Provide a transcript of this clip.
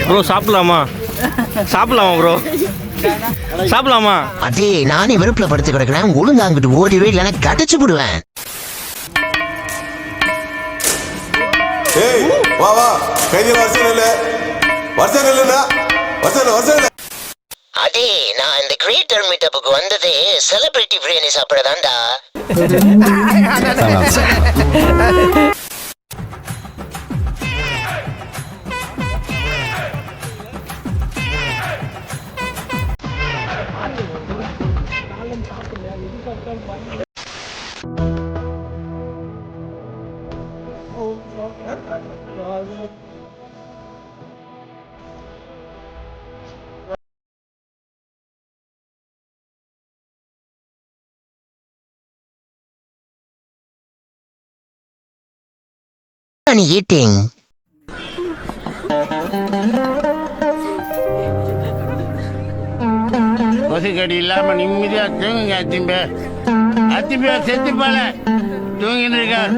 Bro சாப்பிடலாமா bro சாப்பிடலாமா? அதே நானே வெறுப்புல படுத்து கிடக்குறேன். ஒழுங்கா அங்கிட்டு ஓடிவே இல்லைன்னா கடிச்சு போடுவேன். வா வா கைதி வருஷம் இல்ல அதே நான் இந்த கிரியேட்டர் மீட்டப்புக்கு வந்ததே செலிபிரிட்டி பிரியாணி சாப்பிடதான்டா. Eating. கொசுக்கடி இல்லாம நிம்மதியா தூங்குங்க. அத்திம்பே செத்து போல தூங்கின்னு இருக்கார்.